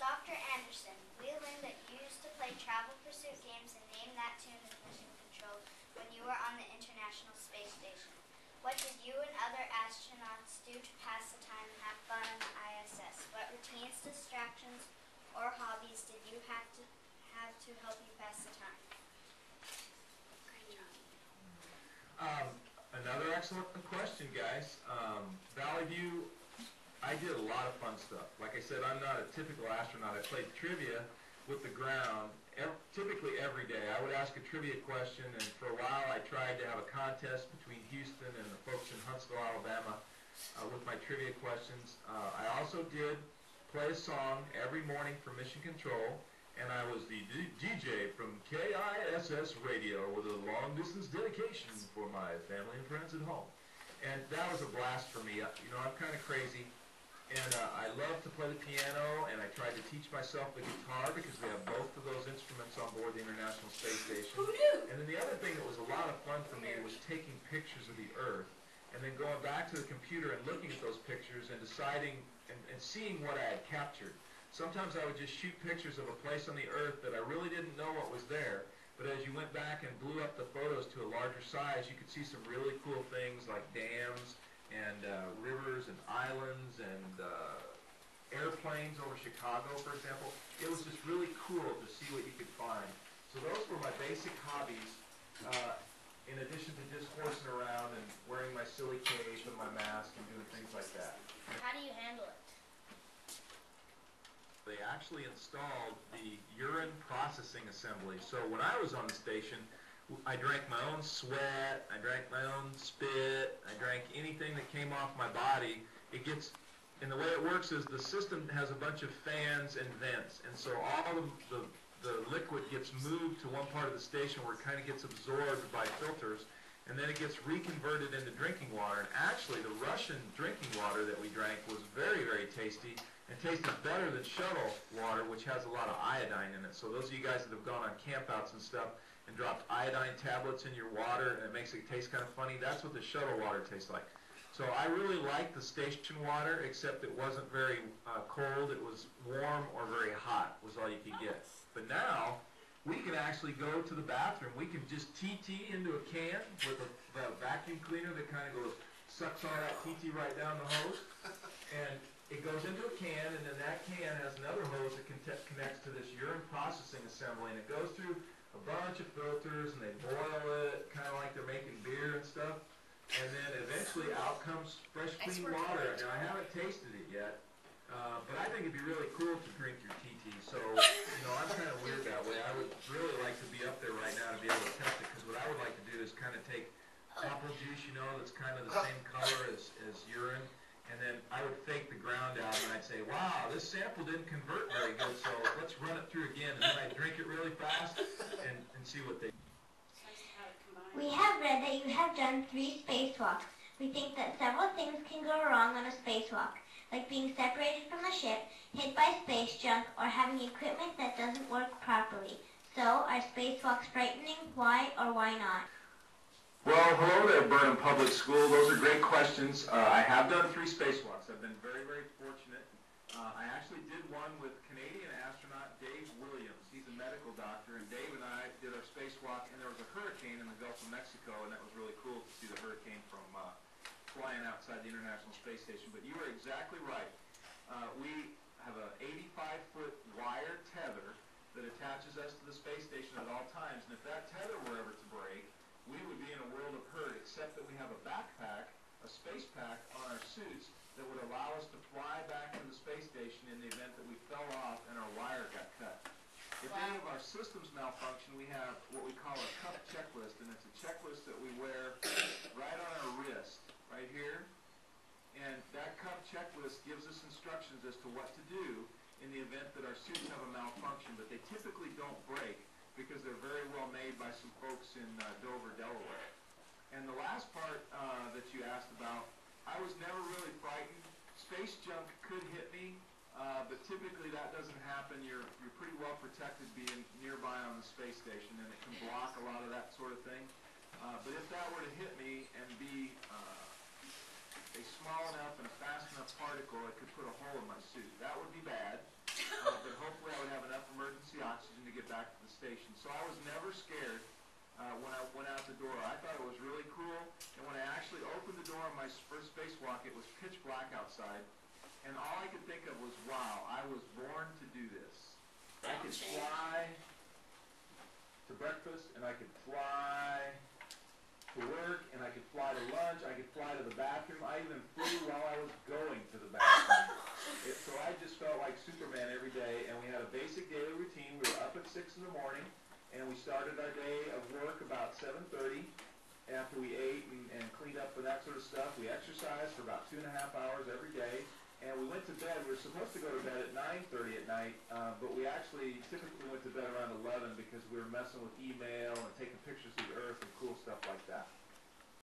Dr. Anderson, we learned that you used to play Travel Pursuit games and name that tune with Mission Control when you were on the International Space Station. What did you and other astronauts do to pass the time and have fun on the ISS? What routines, distractions, or hobbies did you have to help you pass the time? Great job. Another excellent question, guys. Valley View, I did a lot of fun stuff. Like I said, I'm not a typical astronaut. I played trivia with the ground typically every day. I would ask a trivia question, and for a while I tried to have a contest between Houston and the folks in Huntsville, Alabama with my trivia questions. I also did play a song every morning for Mission Control, and I was the DJ from KISS Radio with a long-distance dedication for my family and friends at home. And that was a blast for me. You know, I'm kind of crazy. And I love to play the piano, and I tried to teach myself the guitar because we have both of those instruments on board the International Space Station. Who knew? And then the other thing that was a lot of fun for me was taking pictures of the Earth and then going back to the computer and looking at those pictures and deciding and seeing what I had captured. Sometimes I would just shoot pictures of a place on the Earth that I really didn't know what was there, but as you went back and blew up the photos to a larger size, you could see some really cool things like dams and rivers and islands and airplanes over Chicago, for example. It was just really cool to see what you could find. So those were my basic hobbies, in addition to just horsing around and wearing my silly cape and my mask and doing things like that. How do you handle it? They actually installed the urine processing assembly. So when I was on the station, I drank my own sweat, I drank my own spit, I drank anything that came off my body. It gets, and the way it works is the system has a bunch of fans and vents, and so all of the liquid gets moved to one part of the station where it kind of gets absorbed by filters, and then it gets reconverted into drinking water. And actually, the Russian drinking water that we drank was very, very tasty, and tasted better than shuttle water, which has a lot of iodine in it. So those of you guys that have gone on campouts and stuff and dropped iodine tablets in your water and it makes it taste kind of funny, that's what the shuttle water tastes like. So I really liked the station water, except it wasn't very cold. It was warm or very hot was all you could get. But now, we can actually go to the bathroom. We can just TT into a can with a vacuum cleaner that kind of goes, sucks all that TT right down the hose. And it goes into a can, and then that can has another hose that connects to this urine processing assembly, and it goes through a bunch of filters, and they boil it, kind of like they're making beer and stuff, and then eventually out comes fresh, clean water. Now, I haven't tasted it yet, but I think it'd be really cool to drink your TT, so, you know, I'm kind of weird that way. I would really like to be up there right now to be able to test it, because what I would like to do is kind of take apple juice, you know, that's kind of the same color as urine, and then I would fake the ground out, and I'd say, wow, this sample didn't convert very good, so let's run it through again. And then I'd drink it really fast and see what they do. We have read that you have done 3 spacewalks. We think that several things can go wrong on a spacewalk, like being separated from the ship, hit by space junk, or having equipment that doesn't work properly. So, are spacewalks frightening? Why or why not? Well, hello there, Burnham Public School. Those are great questions. I have done 3 spacewalks. I've been very, very fortunate. I actually did one with Canadian astronaut Dave Williams. He's a medical doctor, and Dave and I did our spacewalk, and there was a hurricane in the Gulf of Mexico, and that was really cool to see the hurricane from flying outside the International Space Station. But you are exactly right. We have an 85-foot wire tether that attaches us to the space station at all times, and if that tether were ever to break, we would be in a world of hurt, except that we have a backpack, a space pack on our suits that would allow us to fly back to the space station in the event that we fell off and our wire got cut. If any of our systems malfunction, we have what we call a cup checklist, and it's a checklist that we wear right on our wrist, right here. And that cup checklist gives us instructions as to what to do in the event that our suits have a malfunction, but they typically don't break, because they're very well made by some folks in Dover, Delaware. And the last part that you asked about, I was never really frightened. Space junk could hit me, but typically that doesn't happen. You're pretty well protected being nearby on the space station, and it can block a lot of that sort of thing. But if that were to hit me and be a small enough and a fast enough particle, it could put a hole in my suit. That would be bad. but hopefully I would have enough emergency oxygen to get back to the station. So I was never scared when I went out the door. I thought it was really cool, and when I actually opened the door on my first spacewalk, it was pitch black outside, and all I could think of was, wow, I was born to do this. I could fly to breakfast, and I could fly to work, and I could fly to lunch, I could fly to the bathroom. I even flew while I was going to the bathroom. So I just felt like Superman every day, and we had a basic daily routine. We were up at 6 in the morning, and we started our day of work about 7:30. After we ate and cleaned up and that sort of stuff, we exercised for about 2.5 hours every day, and we went to bed. We were supposed to go to bed at 9:30 at night, but we actually typically went to bed around 11 because we were messing with email and taking pictures of the Earth and cool stuff like that.